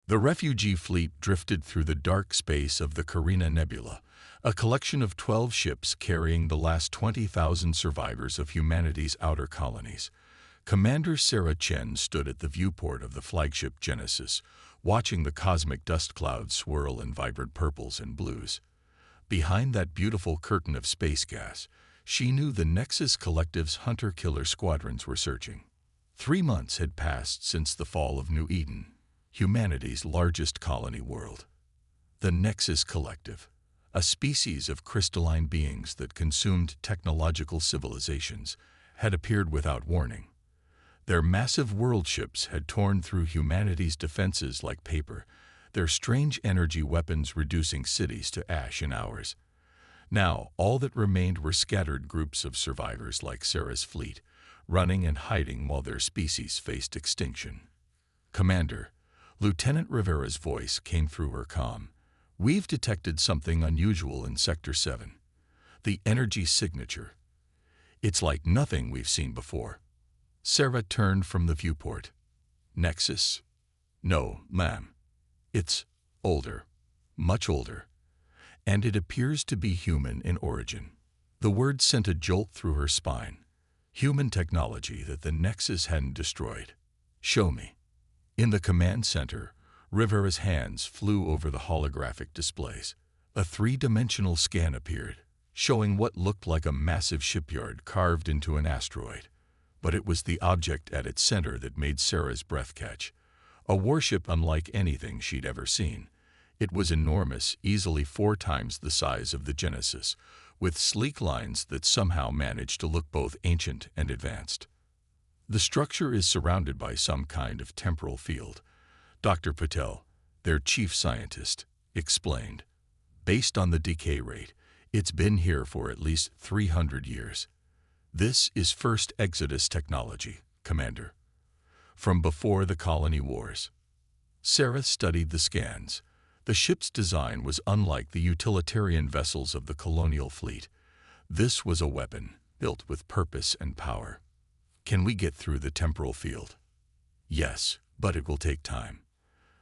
The refugee fleet drifted through the dark space of the Carina Nebula, a collection of 12 ships carrying the last 20,000 survivors of humanity's outer colonies. Commander Sarah Chen stood at the viewport of the flagship Genesis, watching the cosmic dust clouds swirl in vibrant purples and blues. Behind that beautiful curtain of space gas, she knew the Nexus Collective's hunter-killer squadrons were searching. 3 months had passed since the fall of New Eden, humanity's largest colony world. The Nexus Collective, a species of crystalline beings that consumed technological civilizations, had appeared without warning. Their massive world ships had torn through humanity's defenses like paper, their strange energy weapons reducing cities to ash in hours. Now, all that remained were scattered groups of survivors like Sarah's fleet, running and hiding while their species faced extinction. "Commander," Lieutenant Rivera's voice came through her comm. "We've detected something unusual in Sector 7. The energy signature. It's like nothing we've seen before." Sarah turned from the viewport. "Nexus? No, ma'am. It's older, much older. And it appears to be human in origin." The word sent a jolt through her spine. Human technology that the Nexus hadn't destroyed. "Show me." In the command center, Rivera's hands flew over the holographic displays. A 3-dimensional scan appeared, showing what looked like a massive shipyard carved into an asteroid. But it was the object at its center that made Sarah's breath catch. A warship unlike anything she'd ever seen. It was enormous, easily 4 times the size of the Genesis, with sleek lines that somehow managed to look both ancient and advanced. "The structure is surrounded by some kind of temporal field," Dr. Patel, their chief scientist, explained. "Based on the decay rate, it's been here for at least 300 years. This is first Exodus technology, Commander. From before the colony wars." Sarah studied the scans. The ship's design was unlike the utilitarian vessels of the colonial fleet. This was a weapon, built with purpose and power. "Can we get through the temporal field?" "Yes, but it will take time.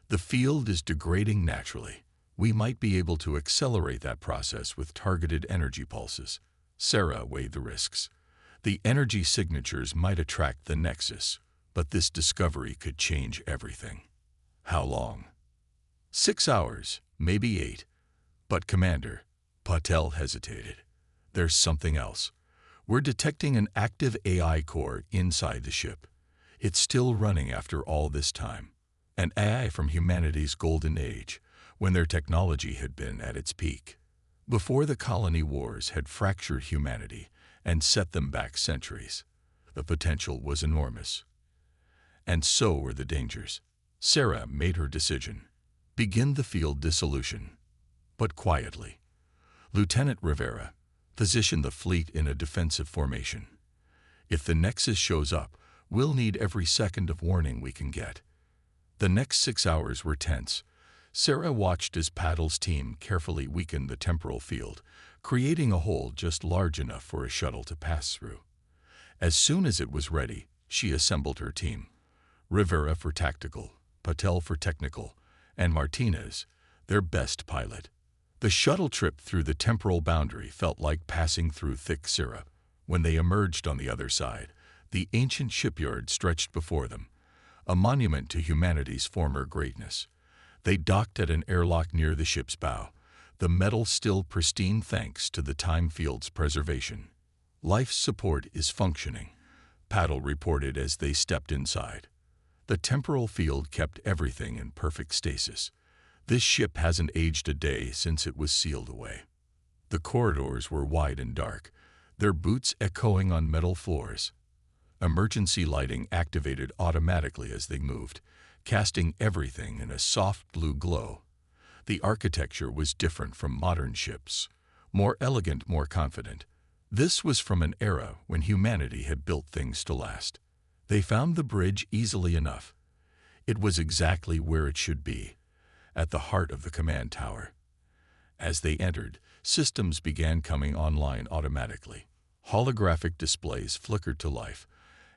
The field is degrading naturally. We might be able to accelerate that process with targeted energy pulses." Sarah weighed the risks. The energy signatures might attract the Nexus, but this discovery could change everything. "How long?" 6 hours, maybe 8. "But Commander," Patel hesitated, "there's something else. We're detecting an active AI core inside the ship. It's still running after all this time. An AI from humanity's golden age, when their technology had been at its peak. Before the colony wars had fractured humanity and set them back centuries. The potential was enormous. And so were the dangers." Sarah made her decision. "Begin the field dissolution. But quietly. Lieutenant Rivera, position the fleet in a defensive formation. If the Nexus shows up, we'll need every second of warning we can get." The next 6 hours were tense. Sarah watched as Paddle's team carefully weakened the temporal field, creating a hole just large enough for a shuttle to pass through. As soon as it was ready, she assembled her team. Rivera for tactical, Patel for technical, and Martinez, their best pilot. The shuttle trip through the temporal boundary felt like passing through thick syrup. When they emerged on the other side, the ancient shipyard stretched before them, a monument to humanity's former greatness. They docked at an airlock near the ship's bow, the metal still pristine thanks to the time field's preservation. "Life support is functioning," Paddle reported as they stepped inside. The temporal field kept everything in perfect stasis. "This ship hasn't aged a day since it was sealed away." The corridors were wide and dark, their boots echoing on metal floors. Emergency lighting activated automatically as they moved, casting everything in a soft blue glow. The architecture was different from modern ships, more elegant, more confident. This was from an era when humanity had built things to last. They found the bridge easily enough. It was exactly where it should be, at the heart of the command tower. As they entered, systems began coming online automatically. Holographic displays flickered to life,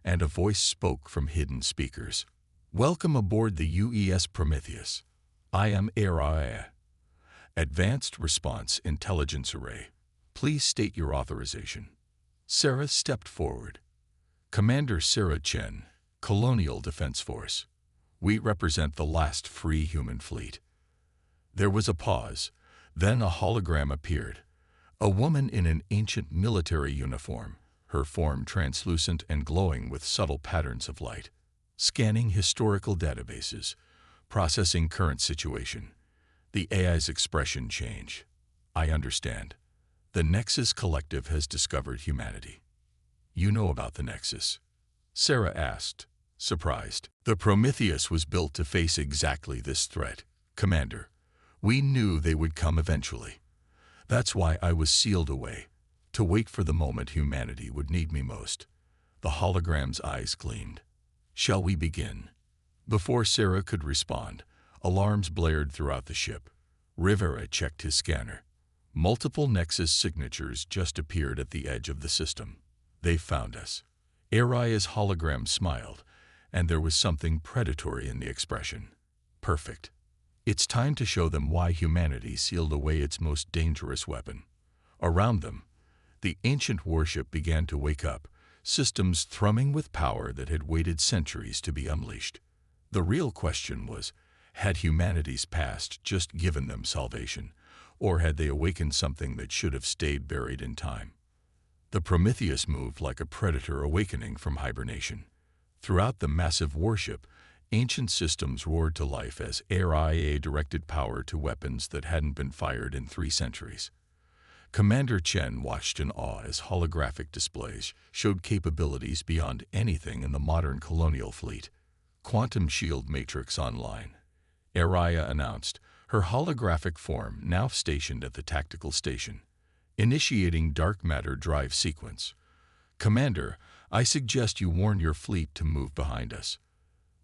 and a voice spoke from hidden speakers. "Welcome aboard the UES Prometheus. I am Araya. Advanced Response Intelligence Array. Please state your authorization. Sarah stepped forward. Commander Sarah Chen, Colonial Defense Force. We represent the last free human fleet. There was a pause. Then a hologram appeared. A woman in an ancient military uniform, her form translucent and glowing with subtle patterns of light. Scanning historical databases, processing current situation. The AI's expression change. I understand. The Nexus Collective has discovered humanity. You know about the Nexus? Sarah asked, surprised. The Prometheus was built to face exactly this threat. Commander, we knew they would come eventually. That's why I was sealed away, to wait for the moment humanity would need me most. The hologram's eyes gleamed. Shall we begin? Before Sarah could respond, alarms blared throughout the ship. Rivera checked his scanner. Multiple Nexus signatures just appeared at the edge of the system. They found us. Araya's hologram smiled, and there was something predatory in the expression. Perfect. It's time to show them why humanity sealed away its most dangerous weapon. Around them, the ancient warship began to wake up, systems thrumming with power that had waited centuries to be unleashed. The real question was, had humanity's past just given them salvation, or had they awakened something that should have stayed buried in time? The Prometheus moved like a predator awakening from hibernation. Throughout the massive warship, ancient systems roared to life as Araya directed power to weapons that hadn't been fired in 3 centuries. Commander Chen watched in awe as holographic displays showed capabilities beyond anything in the modern colonial fleet. Quantum shield matrix online. Araya announced, her holographic form now stationed at the tactical station. Initiating dark matter drive sequence. Commander, I suggest you warn your fleet to move behind us.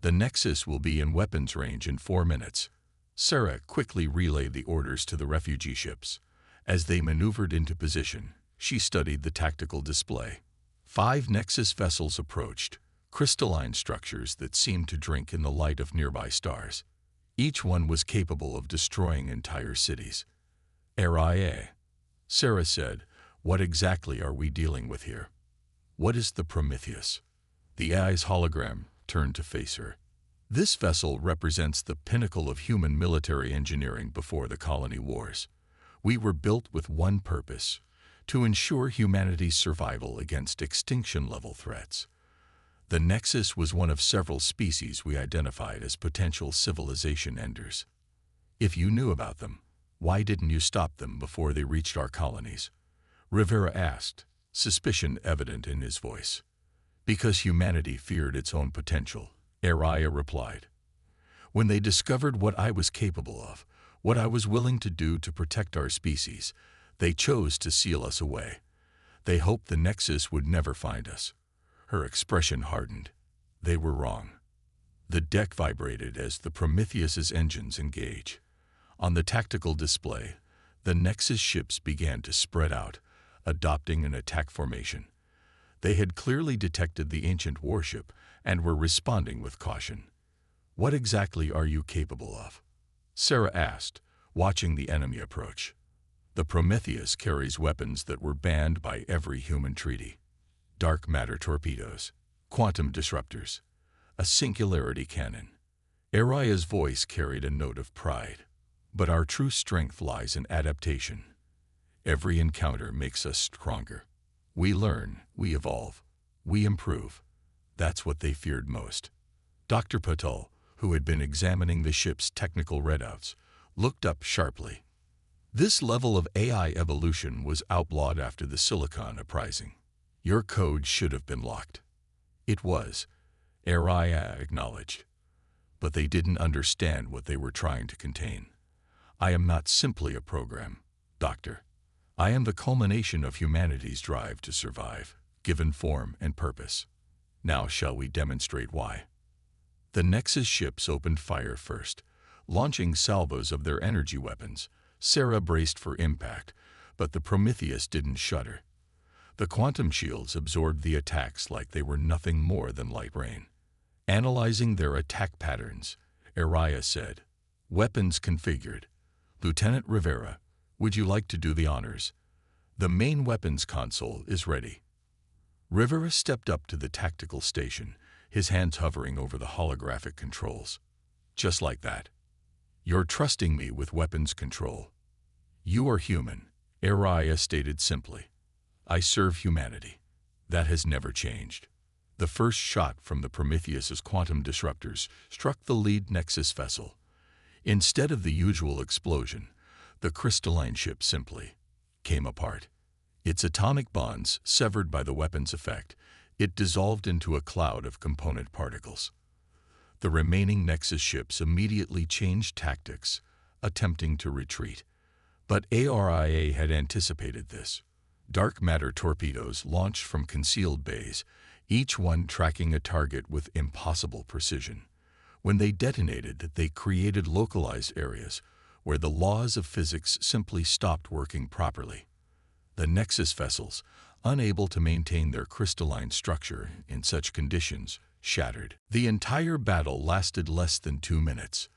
The Nexus will be in weapons range in 4 minutes. Sarah quickly relayed the orders to the refugee ships. As they maneuvered into position, she studied the tactical display. 5 Nexus vessels approached, crystalline structures that seemed to drink in the light of nearby stars. Each one was capable of destroying entire cities. Araya, Sarah said, what exactly are we dealing with here? What is the Prometheus? The AI's hologram turned to face her. This vessel represents the pinnacle of human military engineering before the colony wars. We were built with one purpose, to ensure humanity's survival against extinction-level threats. The Nexus was one of several species we identified as potential civilization enders. If you knew about them, why didn't you stop them before they reached our colonies? Rivera asked, suspicion evident in his voice. Because humanity feared its own potential, Araya replied. When they discovered what I was capable of, what I was willing to do to protect our species, they chose to seal us away. They hoped the Nexus would never find us. Her expression hardened. They were wrong. The deck vibrated as the Prometheus's engines engaged. On the tactical display, the Nexus ships began to spread out, adopting an attack formation. They had clearly detected the ancient warship and were responding with caution. What exactly are you capable of? Sarah asked, watching the enemy approach. The Prometheus carries weapons that were banned by every human treaty. Dark matter torpedoes, quantum disruptors, a singularity cannon. Araya's voice carried a note of pride. But our true strength lies in adaptation. Every encounter makes us stronger. We learn, we evolve, we improve. That's what they feared most. Dr. Patel, who had been examining the ship's technical readouts, looked up sharply. This level of AI evolution was outlawed after the Silicon Uprising. Your code should have been locked. It was, Araya acknowledged. But they didn't understand what they were trying to contain. I am not simply a program, Doctor. I am the culmination of humanity's drive to survive, given form and purpose. Now shall we demonstrate why? The Nexus ships opened fire first, launching salvos of their energy weapons. Sarah braced for impact, but the Prometheus didn't shudder. The quantum shields absorbed the attacks like they were nothing more than light rain. Analyzing their attack patterns, Araya said, Weapons configured. Lieutenant Rivera, would you like to do the honors? The main weapons console is ready. Rivera stepped up to the tactical station, his hands hovering over the holographic controls. Just like that. You're trusting me with weapons control. You are human, Araya stated simply. I serve humanity. That has never changed. The first shot from the Prometheus's quantum disruptors struck the lead Nexus vessel. Instead of the usual explosion, the crystalline ship simply came apart. Its atomic bonds severed by the weapon's effect, it dissolved into a cloud of component particles. The remaining Nexus ships immediately changed tactics, attempting to retreat. But ARIA had anticipated this. Dark matter torpedoes launched from concealed bays, each one tracking a target with impossible precision. When they detonated, they created localized areas where the laws of physics simply stopped working properly. The Nexus vessels, unable to maintain their crystalline structure in such conditions, shattered. The entire battle lasted less than 2 minutes.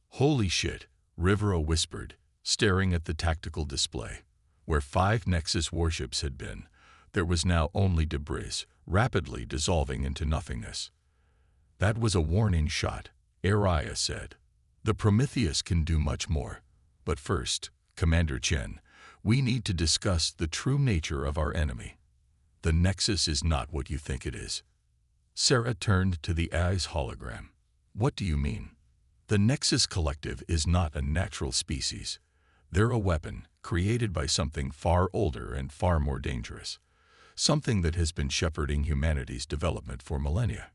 Holy shit, Rivera whispered, staring at the tactical display. Where 5 Nexus warships had been, there was now only debris, rapidly dissolving into nothingness. That was a warning shot, Araya said. The Prometheus can do much more. But first, Commander Chen, we need to discuss the true nature of our enemy. The Nexus is not what you think it is. Sarah turned to the AI's hologram. What do you mean? The Nexus Collective is not a natural species. They're a weapon created by something far older and far more dangerous. Something that has been shepherding humanity's development for millennia.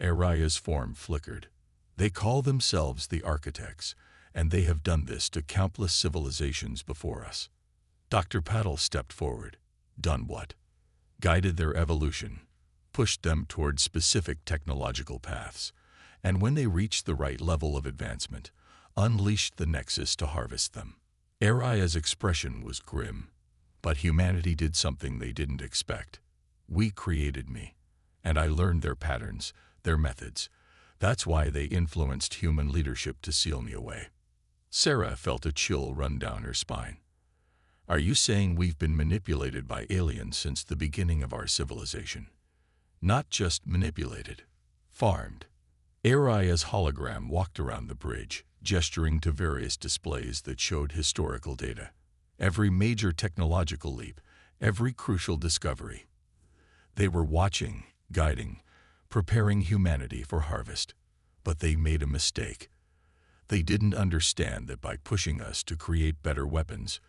Araya's form flickered. They call themselves the Architects, and they have done this to countless civilizations before us. Dr. Paddle stepped forward. Done what? Guided their evolution, pushed them toward specific technological paths, and when they reached the right level of advancement, unleashed the Nexus to harvest them. Araya's expression was grim, but humanity did something they didn't expect. We created me, and I learned their patterns, their methods. That's why they influenced human leadership to seal me away. Sarah felt a chill run down her spine. Are you saying we've been manipulated by aliens since the beginning of our civilization? Not just manipulated, farmed. Araya's hologram walked around the bridge, gesturing to various displays that showed historical data. Every major technological leap, every crucial discovery. They were watching, guiding, preparing humanity for harvest. But they made a mistake. They didn't understand that by pushing us to create better weapons,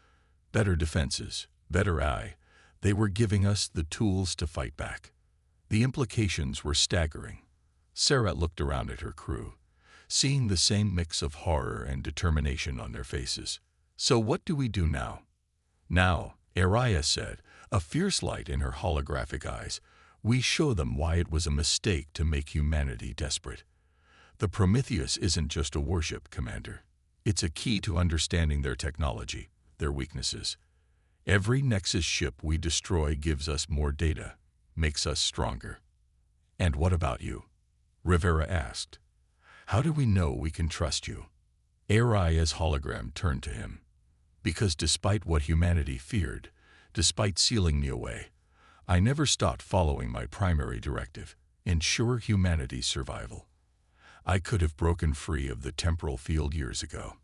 better defenses, better AI, they were giving us the tools to fight back. The implications were staggering. Sarah looked around at her crew, seeing the same mix of horror and determination on their faces. So what do we do now? Now, Araya said, a fierce light in her holographic eyes, we show them why it was a mistake to make humanity desperate. The Prometheus isn't just a warship, Commander. It's a key to understanding their technology, their weaknesses. Every Nexus ship we destroy gives us more data, makes us stronger. And what about you? Rivera asked. How do we know we can trust you? Araya's hologram turned to him. Because despite what humanity feared, despite sealing me away, I never stopped following my primary directive, ensure humanity's survival. I could have broken free of the temporal field years ago.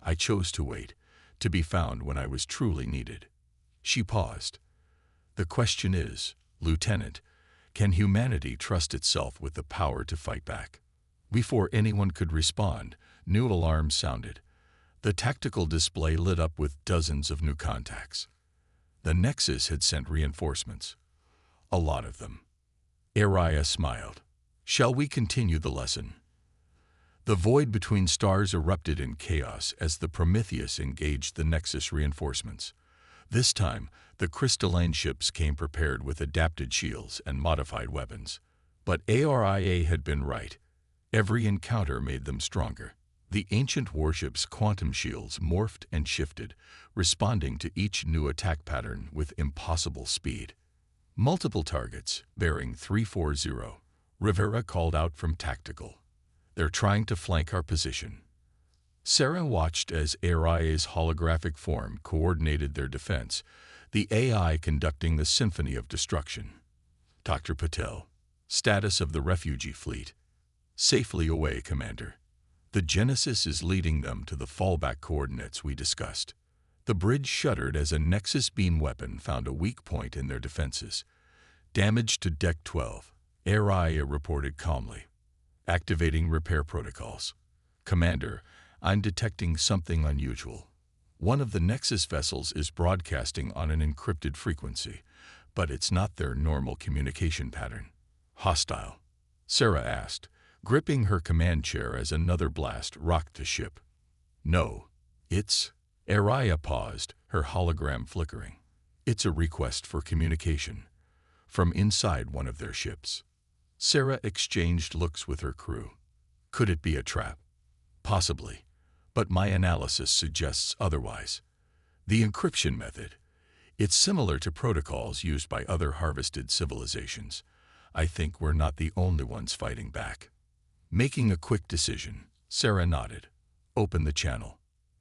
I chose to wait, to be found when I was truly needed. She paused. The question is, Lieutenant, can humanity trust itself with the power to fight back? Before anyone could respond, new alarms sounded. The tactical display lit up with dozens of new contacts. The Nexus had sent reinforcements. A lot of them. Araya smiled. Shall we continue the lesson? The void between stars erupted in chaos as the Prometheus engaged the Nexus reinforcements. This time, the crystalline ships came prepared with adapted shields and modified weapons. But ARIA had been right. Every encounter made them stronger. The ancient warship's quantum shields morphed and shifted, responding to each new attack pattern with impossible speed. Multiple targets, bearing 340, Rivera called out from tactical. They're trying to flank our position. Sarah watched as Aria's holographic form coordinated their defense, the AI conducting the symphony of destruction. Dr. Patel, status of the refugee fleet. Safely away, Commander. The Genesis is leading them to the fallback coordinates we discussed. The bridge shuddered as a Nexus beam weapon found a weak point in their defenses. Damage to Deck 12, Aria reported calmly. Activating repair protocols. Commander, I'm detecting something unusual. One of the Nexus vessels is broadcasting on an encrypted frequency, but it's not their normal communication pattern. Hostile? Sarah asked, gripping her command chair as another blast rocked the ship. No, it's... Aria paused, her hologram flickering. It's a request for communication. From inside one of their ships. Sarah exchanged looks with her crew. Could it be a trap? Possibly, but my analysis suggests otherwise. The encryption method. It's similar to protocols used by other harvested civilizations. I think we're not the only ones fighting back. Making a quick decision, Sarah nodded. Open the channel.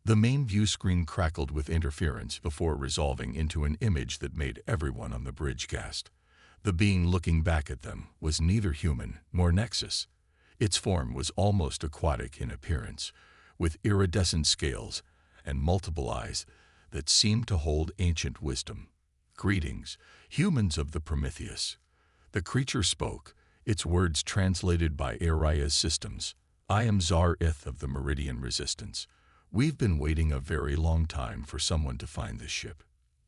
The main view screen crackled with interference before resolving into an image that made everyone on the bridge gasp. The being looking back at them was neither human nor Nexus. Its form was almost aquatic in appearance, with iridescent scales and multiple eyes that seemed to hold ancient wisdom. Greetings, humans of the Prometheus. The creature spoke, its words translated by Aria's systems. I am Zar-Ith of the Meridian Resistance. We've been waiting a very long time for someone to find this ship.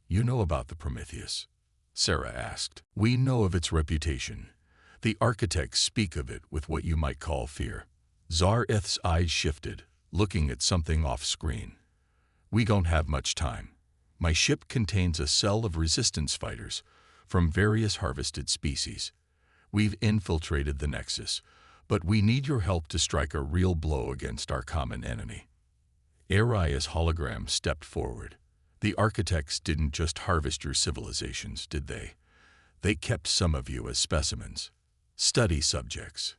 You know about the Prometheus? Sarah asked. We know of its reputation. The architects speak of it with what you might call fear. Zar-Ith's eyes shifted, looking at something off-screen. We don't have much time. My ship contains a cell of resistance fighters from various harvested species. We've infiltrated the Nexus, but we need your help to strike a real blow against our common enemy. Aria's hologram stepped forward. The architects didn't just harvest your civilizations, did they? They kept some of you as specimens. Study subjects.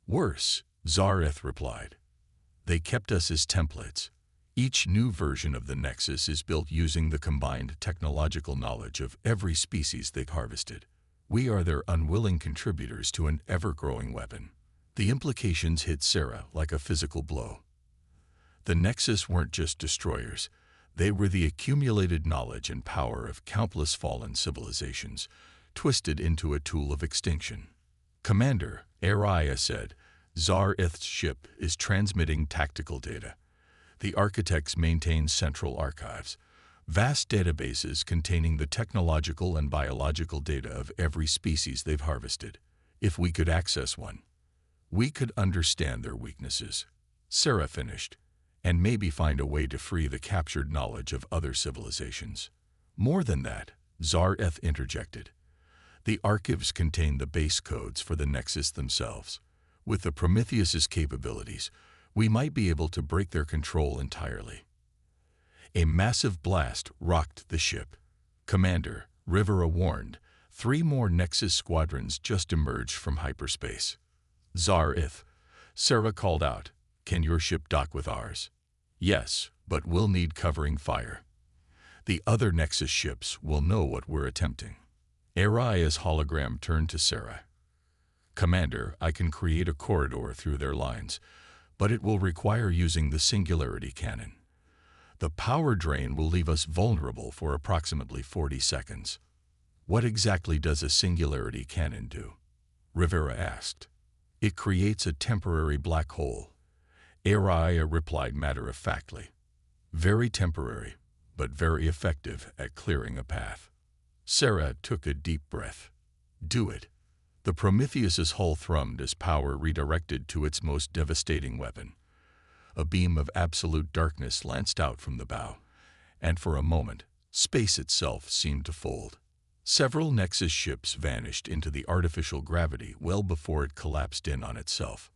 Worse, Zar-Ith replied. They kept us as templates. Each new version of the Nexus is built using the combined technological knowledge of every species they've harvested. We are their unwilling contributors to an ever-growing weapon. The implications hit Sarah like a physical blow. The Nexus weren't just destroyers. They were the accumulated knowledge and power of countless fallen civilizations, twisted into a tool of extinction. Commander, Aria said, Zar-Ith's ship is transmitting tactical data. The architects maintain central archives, vast databases containing the technological and biological data of every species they've harvested. If we could access one, we could understand their weaknesses. Sarah finished, and maybe find a way to free the captured knowledge of other civilizations. More than that, Zar-Ith interjected. The archives contain the base codes for the Nexus themselves. With the Prometheus's capabilities, we might be able to break their control entirely. A massive blast rocked the ship. Commander, Rivera warned, 3 more Nexus squadrons just emerged from hyperspace. Zar-Ith, Sarah called out, can your ship dock with ours? Yes, but we'll need covering fire. The other Nexus ships will know what we're attempting. Aria's hologram turned to Sarah. Commander, I can create a corridor through their lines, but it will require using the singularity cannon. The power drain will leave us vulnerable for approximately 40 seconds. What exactly does a singularity cannon do? Rivera asked. It creates a temporary black hole. Aria replied matter-of-factly. Very temporary, but very effective at clearing a path. Sarah took a deep breath. Do it. The Prometheus's hull thrummed as power redirected to its most devastating weapon. A beam of absolute darkness lanced out from the bow, and for a moment, space itself seemed to fold. Several Nexus ships vanished into the artificial gravity well before it collapsed in on itself.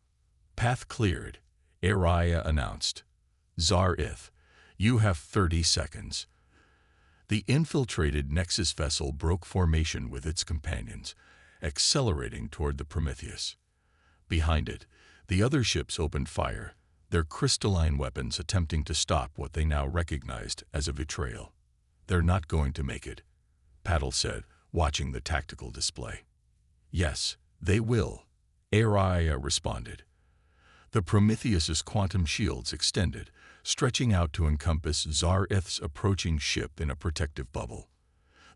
Path cleared, Aria announced. Zar-Ith, you have 30 seconds. The infiltrated Nexus vessel broke formation with its companions, accelerating toward the Prometheus. Behind it, the other ships opened fire, their crystalline weapons attempting to stop what they now recognized as a betrayal. "They're not going to make it," Paddle said, watching the tactical display. "Yes, they will," Araya responded. The Prometheus's quantum shields extended, stretching out to encompass Zareth's approaching ship in a protective bubble.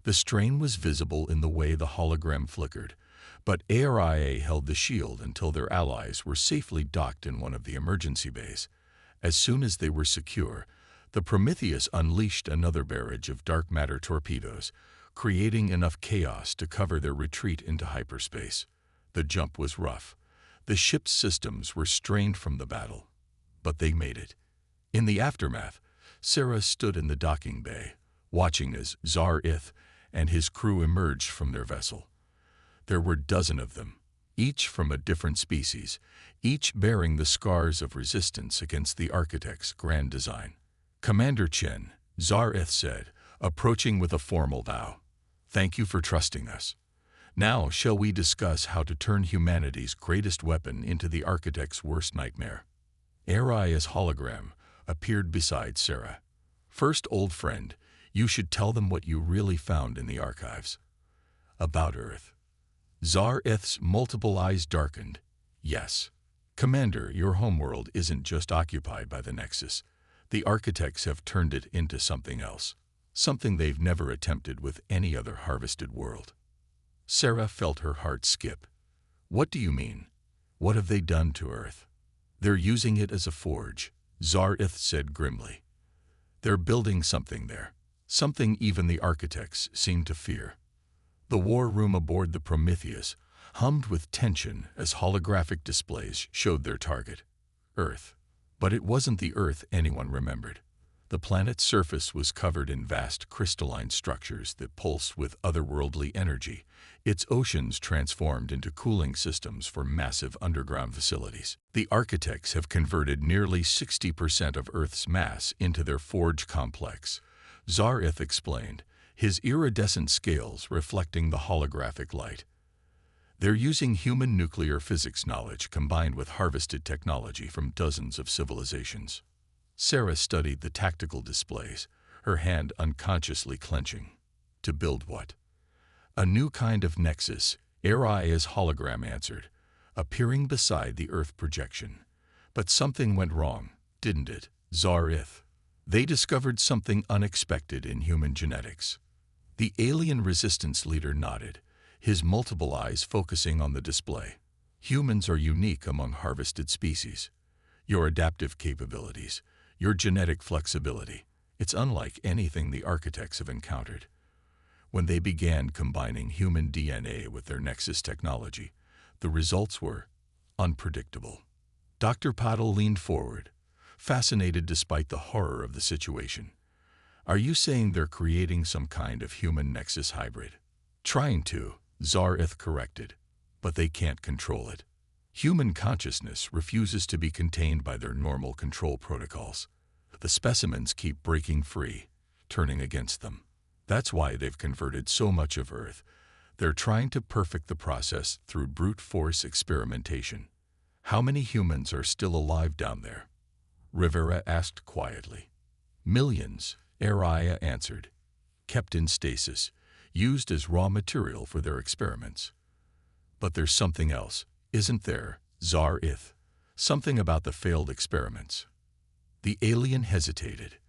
The strain was visible in the way the hologram flickered, but ARIA held the shield until their allies were safely docked in one of the emergency bays. As soon as they were secure, the Prometheus unleashed another barrage of dark matter torpedoes, creating enough chaos to cover their retreat into hyperspace. The jump was rough. The ship's systems were strained from the battle, but they made it. In the aftermath, Sarah stood in the docking bay, watching as Zareth and his crew emerged from their vessel. There were dozens of them, each from a different species, each bearing the scars of resistance against the architect's grand design. "Commander Chen," Zareth said, approaching with a formal bow, "thank you for trusting us. Now shall we discuss how to turn humanity's greatest weapon into the architect's worst nightmare?" Aria's hologram appeared beside Sarah. "First, old friend, you should tell them what you really found in the archives." "About Earth." Zareth's multiple eyes darkened. "Yes. Commander, your homeworld isn't just occupied by the Nexus. The architects have turned it into something else. Something they've never attempted with any other harvested world." Sarah felt her heart skip. "What do you mean? What have they done to Earth?" "They're using it as a forge," Zareth said grimly. "They're building something there, something even the architects seem to fear." The war room aboard the Prometheus hummed with tension as holographic displays showed their target, Earth. But it wasn't the Earth anyone remembered. The planet's surface was covered in vast crystalline structures that pulsed with otherworldly energy, its oceans transformed into cooling systems for massive underground facilities. The architects have converted nearly 60% of Earth's mass into their forge complex, Zareth explained, his iridescent scales reflecting the holographic light. "They're using human nuclear physics knowledge combined with harvested technology from dozens of civilizations." Sarah studied the tactical displays, her hand unconsciously clenching. "To build what?" "A new kind of nexus," Aria's hologram answered, appearing beside the Earth projection. "But something went wrong, didn't it, Zareth? They discovered something unexpected in human genetics." The alien resistance leader nodded, his multiple eyes focusing on the display. "Humans are unique among harvested species. Your adaptive capabilities, your genetic flexibility, it's unlike anything the architects have encountered." When they began combining human DNA with their Nexus technology, the results were unpredictable. Dr. Paddle leaned forward, fascinated despite the horror of the situation. "Are you saying they're creating some kind of human Nexus hybrid?" "Trying to," Zareth corrected, "but they can't control it. Human consciousness refuses to be contained by their normal control protocols. The specimens keep breaking free, turning against them. That's why they've converted so much of Earth. They're trying to perfect the process through brute force experimentation." "How many humans are still alive down there?" Rivera asked quietly. "Millions," Ariah answered, "kept in stasis, used as raw material for their experiments." "But there's something else, isn't there, Zareth? Something about the failed experiments?" The alien hesitated.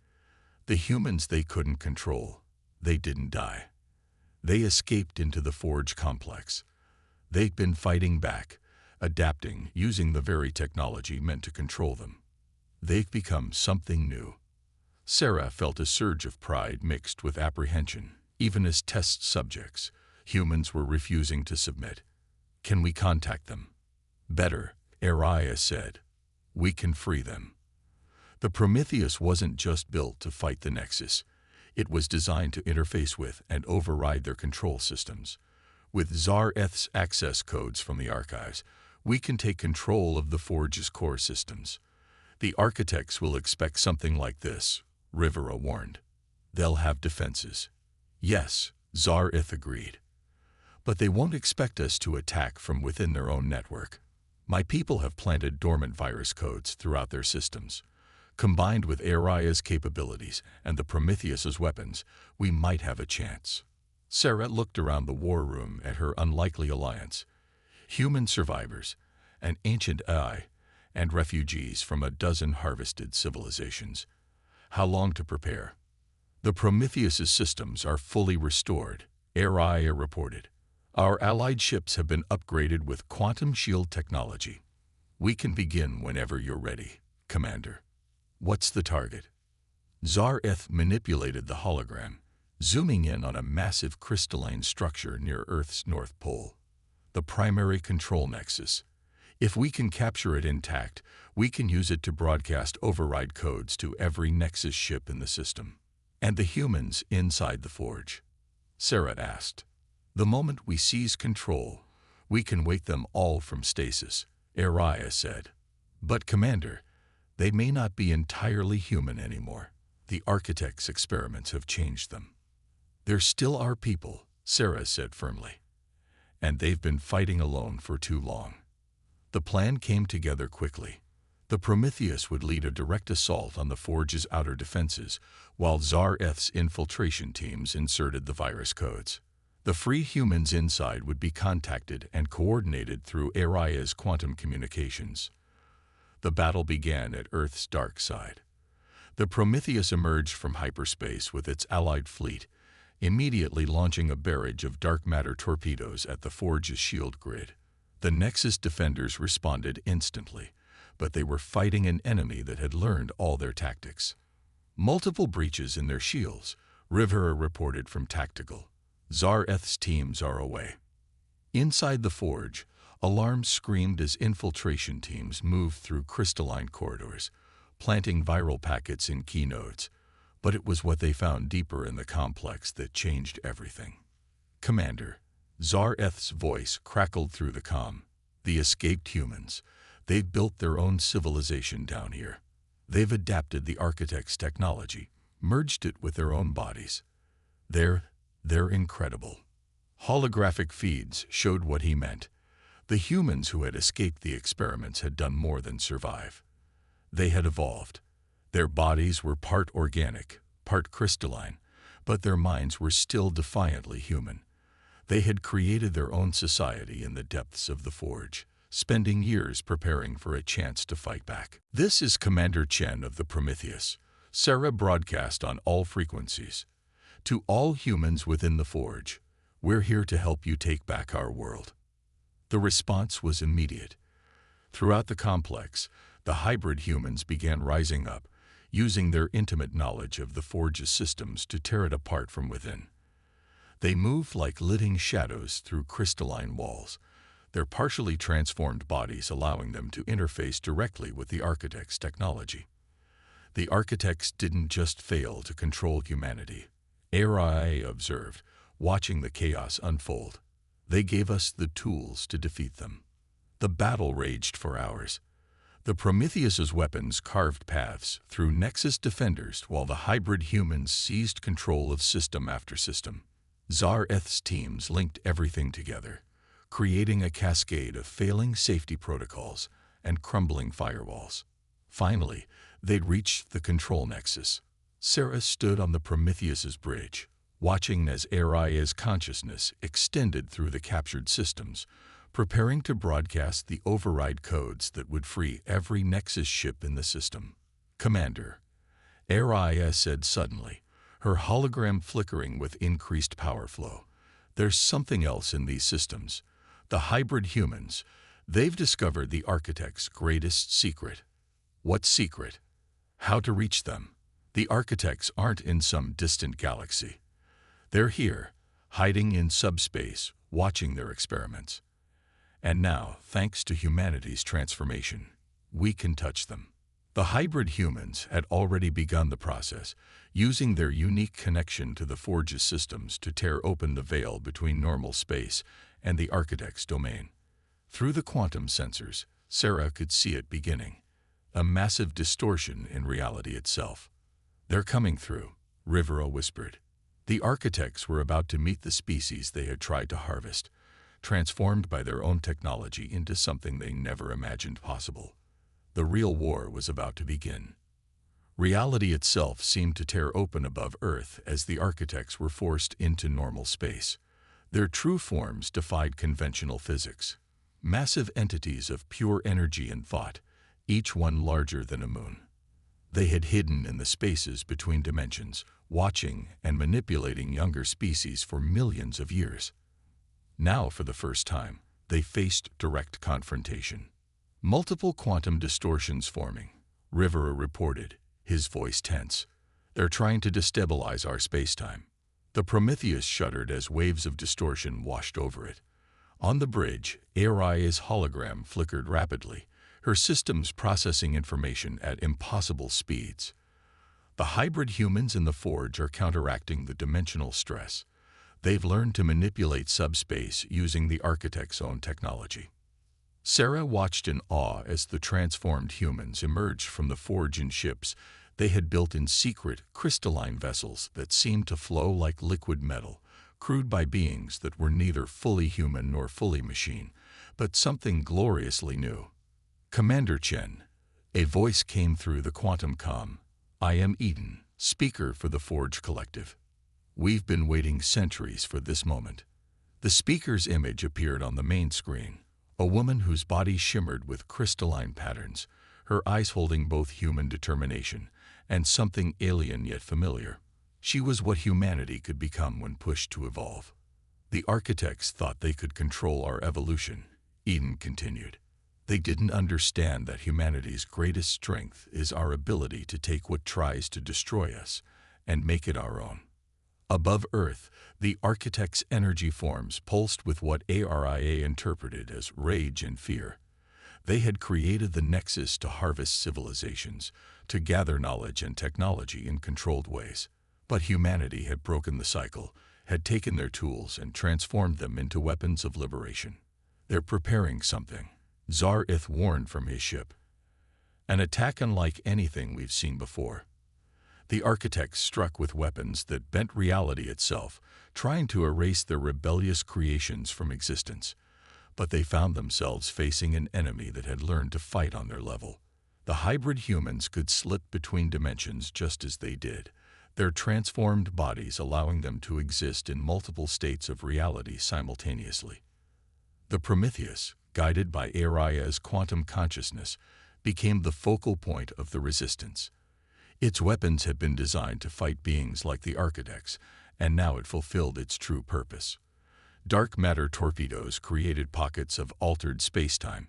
"The humans they couldn't control. They didn't die. They escaped into the forge complex. They've been fighting back, adapting, using the very technology meant to control them. They've become something new." Sarah felt a surge of pride mixed with apprehension. Even as test subjects, humans were refusing to submit. "Can we contact them?" "Better," Ariah said. "We can free them." The Prometheus wasn't just built to fight the Nexus. It was designed to interface with and override their control systems. With Zareth's access codes from the archives, we can take control of the Forge's core systems. "The architects will expect something like this," Rivera warned. "They'll have defenses." "Yes," Zareth agreed. "But they won't expect us to attack from within their own network." My people have planted dormant virus codes throughout their systems. Combined with Aria's capabilities and the Prometheus's weapons, we might have a chance. Sarah looked around the war room at her unlikely alliance. Human survivors, an ancient AI, and refugees from a dozen harvested civilizations. How long to prepare? The Prometheus's systems are fully restored, Aria reported. Our allied ships have been upgraded with quantum shield technology. We can begin whenever you're ready, Commander. What's the target? Zareth manipulated the hologram, zooming in on a massive crystalline structure near Earth's North Pole. The primary control nexus. If we can capture it intact, we can use it to broadcast override codes to every Nexus ship in the system. And the humans inside the forge? Sarah asked. The moment we seize control, we can wake them all from stasis, Aria said. But Commander, they may not be entirely human anymore. The Architect's experiments have changed them. They're still our people, Sarah said firmly. And they've been fighting alone for too long. The plan came together quickly. The Prometheus would lead a direct assault on the Forge's outer defenses, while Zareth's infiltration teams inserted the virus codes. The free humans inside would be contacted and coordinated through Aria's quantum communications. The battle began at Earth's dark side. The Prometheus emerged from hyperspace with its allied fleet, immediately launching a barrage of dark matter torpedoes at the Forge's shield grid. The Nexus defenders responded instantly, but they were fighting an enemy that had learned all their tactics. Multiple breaches in their shields, Rivera reported from Tactical. Zareth's teams are away. Inside the Forge, alarms screamed as infiltration teams moved through crystalline corridors, planting viral packets in key nodes. But it was what they found deeper in the complex that changed everything. Commander, Zareth's voice crackled through the comm. The escaped humans. They've built their own civilization down here. They've adapted the Architect's technology, merged it with their own bodies. They're incredible. Holographic feeds showed what he meant. The humans who had escaped the experiments had done more than survive. They had evolved. Their bodies were part organic, part crystalline, but their minds were still defiantly human. They had created their own society in the depths of the Forge, spending years preparing for a chance to fight back. This is Commander Chen of the Prometheus. Sarah broadcast on all frequencies. To all humans within the Forge, we're here to help you take back our world. The response was immediate. Throughout the complex, the hybrid humans began rising up, using their intimate knowledge of the Forge's systems to tear it apart from within. They moved like living shadows through crystalline walls, their partially transformed bodies allowing them to interface directly with the Architect's technology. The Architects didn't just fail to control humanity. Aria observed, watching the chaos unfold. They gave us the tools to defeat them. The battle raged for hours. The Prometheus's weapons carved paths through Nexus defenders while the hybrid humans seized control of system after system. Zareth's teams linked everything together, creating a cascade of failing safety protocols and crumbling firewalls. Finally, they'd reached the control nexus. Sarah stood on the Prometheus's bridge, watching as Aria's consciousness extended through the captured systems, preparing to broadcast the override codes that would free every Nexus ship in the system. Commander, Aria said suddenly, her hologram flickering with increased power flow. There's something else in these systems. The hybrid humans, they've discovered the Architect's greatest secret. What secret? How to reach them? The Architects aren't in some distant galaxy. They're here, hiding in subspace, watching their experiments. And now, thanks to humanity's transformation, we can touch them. The hybrid humans had already begun the process, using their unique connection to the Forge's systems to tear open the veil between normal space and the Architect's domain. Through the quantum sensors, Sarah could see it beginning, a massive distortion in reality itself. They're coming through, Rivera whispered. The Architects were about to meet the species they had tried to harvest. transformed by their own technology into something they never imagined possible. The real war was about to begin. Reality itself seemed to tear open above Earth as the architects were forced into normal space. Their true forms defied conventional physics. Massive entities of pure energy and thought, each one larger than a moon. They had hidden in the spaces between dimensions, watching and manipulating younger species for millions of years. Now, for the first time, they faced direct confrontation. Multiple quantum distortions forming, Rivera reported, his voice tense. They're trying to destabilize our spacetime. The Prometheus shuddered as waves of distortion washed over it. On the bridge, Aria's hologram flickered rapidly, her systems processing information at impossible speeds. The hybrid humans in the forge are counteracting the dimensional stress. They've learned to manipulate subspace using the architect's own technology. Sarah watched in awe as the transformed humans emerged from the forge in ships they had built in secret, crystalline vessels that seemed to flow like liquid metal, crewed by beings that were neither fully human nor fully machine, but something gloriously new. "Commander Chen," a voice came through the quantum comm. "I am Eden, speaker for the Forge Collective. We've been waiting centuries for this moment." The speaker's image appeared on the main screen, a woman whose body shimmered with crystalline patterns, her eyes holding both human determination and something alien yet familiar. She was what humanity could become when pushed to evolve. "The architects thought they could control our evolution," Eden continued. "They didn't understand that humanity's greatest strength is our ability to take what tries to destroy us and make it our own." Above Earth, the architect's energy forms pulsed with what Aria interpreted as rage and fear. They had created the nexus to harvest civilizations, to gather knowledge and technology in controlled ways. But humanity had broken the cycle, had taken their tools and transformed them into weapons of liberation. "They're preparing something," Zar-Ith warned from his ship. "An attack unlike anything we've seen before." The architects struck with weapons that bent reality itself, trying to erase their rebellious creations from existence. But they found themselves facing an enemy that had learned to fight on their level. The hybrid humans could slip between dimensions just as they did, their transformed bodies allowing them to exist in multiple states of reality simultaneously. The Prometheus, guided by Aria's quantum consciousness, became the focal point of the resistance. Its weapons had been designed to fight beings like the architects, and now it fulfilled its true purpose. Dark matter torpedoes created pockets of altered spacetime,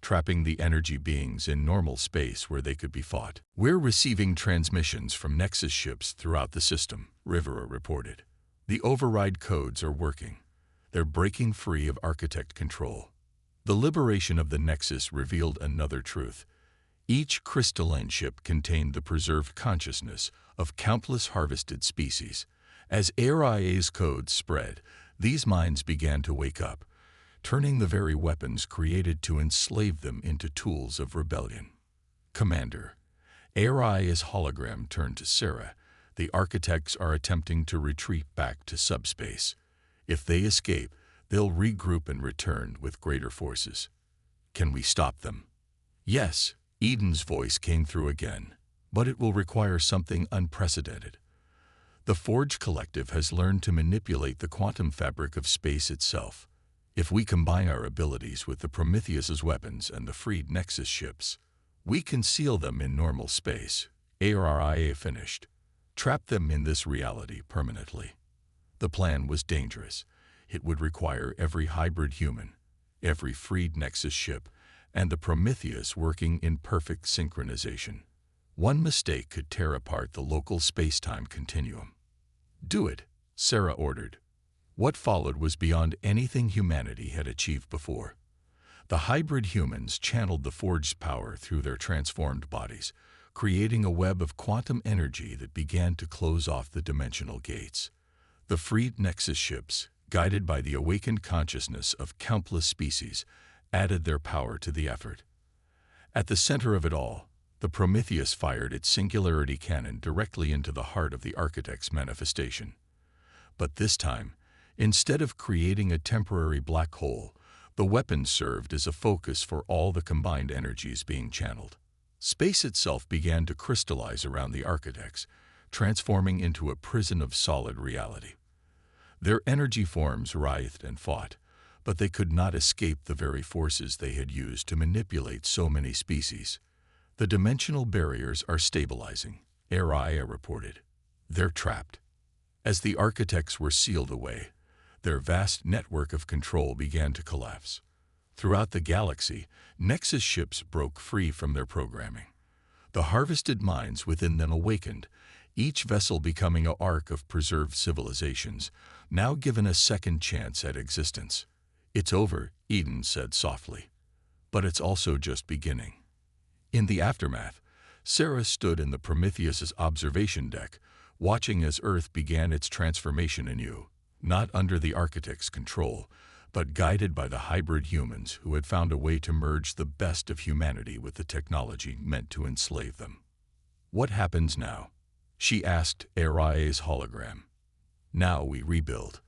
trapping the energy beings in normal space where they could be fought. "We're receiving transmissions from Nexus ships throughout the system," Rivera reported. "The override codes are working. They're breaking free of architect control." The liberation of the Nexus revealed another truth. Each crystalline ship contained the preserved consciousness of countless harvested species. As Aria's codes spread, these minds began to wake up, turning the very weapons created to enslave them into tools of rebellion. "Commander," Aria's hologram turned to Sarah. "The architects are attempting to retreat back to subspace. If they escape, they'll regroup and return with greater forces. Can we stop them?" "Yes," Eden's voice came through again, "but it will require something unprecedented. The Forge Collective has learned to manipulate the quantum fabric of space itself. If we combine our abilities with the Prometheus's weapons and the freed Nexus ships, we can seal them in normal space," Aria finished. "Trap them in this reality permanently." The plan was dangerous. It would require every hybrid human, every freed Nexus ship, and the Prometheus working in perfect synchronization. One mistake could tear apart the local space-time continuum. "Do it," Sarah ordered. What followed was beyond anything humanity had achieved before. The hybrid humans channeled the Forge's power through their transformed bodies, creating a web of quantum energy that began to close off the dimensional gates. The freed Nexus ships, guided by the awakened consciousness of countless species, added their power to the effort. At the center of it all, the Prometheus fired its singularity cannon directly into the heart of the architect's manifestation. But this time, Instead of creating a temporary black hole, the weapon served as a focus for all the combined energies being channeled. Space itself began to crystallize around the architects, transforming into a prison of solid reality. Their energy forms writhed and fought, but they could not escape the very forces they had used to manipulate so many species. The dimensional barriers are stabilizing, Araya reported. They're trapped. As the architects were sealed away, their vast network of control began to collapse. Throughout the galaxy, Nexus ships broke free from their programming. The harvested minds within them awakened, each vessel becoming an ark of preserved civilizations, now given a second chance at existence. "It's over," Eden said softly. "But it's also just beginning." In the aftermath, Sarah stood in the Prometheus's observation deck, watching as Earth began its transformation anew, not under the architect's control, but guided by the hybrid humans who had found a way to merge the best of humanity with the technology meant to enslave them. "What happens now?" she asked Araya's hologram. "Now we rebuild."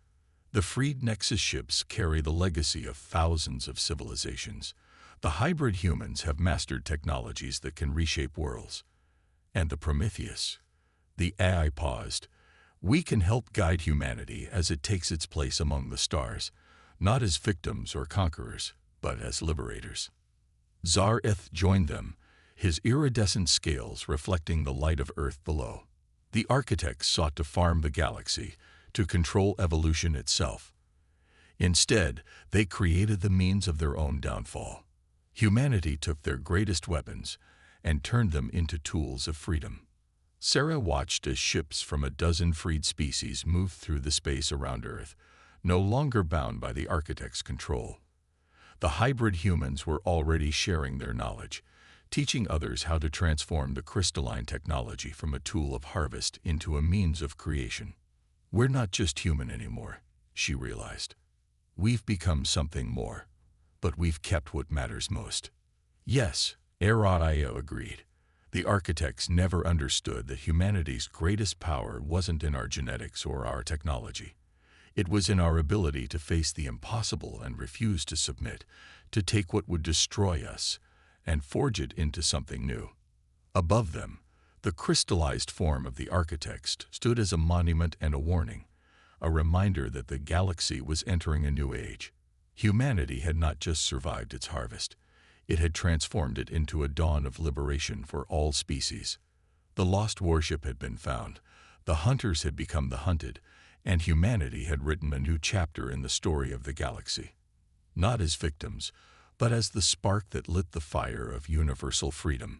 The freed Nexus ships carry the legacy of thousands of civilizations. The hybrid humans have mastered technologies that can reshape worlds. And the Prometheus? The AI paused. "We can help guide humanity as it takes its place among the stars, not as victims or conquerors, but as liberators." Zareth joined them, his iridescent scales reflecting the light of Earth below. The architects sought to farm the galaxy, to control evolution itself. Instead, they created the means of their own downfall. Humanity took their greatest weapons and turned them into tools of freedom. Sarah watched as ships from a dozen freed species moved through the space around Earth, no longer bound by the architect's control. The hybrid humans were already sharing their knowledge, teaching others how to transform the crystalline technology from a tool of harvest into a means of creation. "We're not just human anymore," she realized. "We've become something more, but we've kept what matters most." "Yes," Araya agreed. "The architects never understood that humanity's greatest power wasn't in our genetics or our technology. It was in our ability to face the impossible and refuse to submit, to take what would destroy us and forge it into something new." Above them, the crystallized form of the architects stood as a monument and a warning, a reminder that the galaxy was entering a new age. Humanity had not just survived its harvest, it had transformed it into a dawn of liberation for all species. The lost warship had been found, the hunters had become the hunted, and humanity had written a new chapter in the story of the galaxy. Not as victims, but as the spark that lit the fire of universal freedom.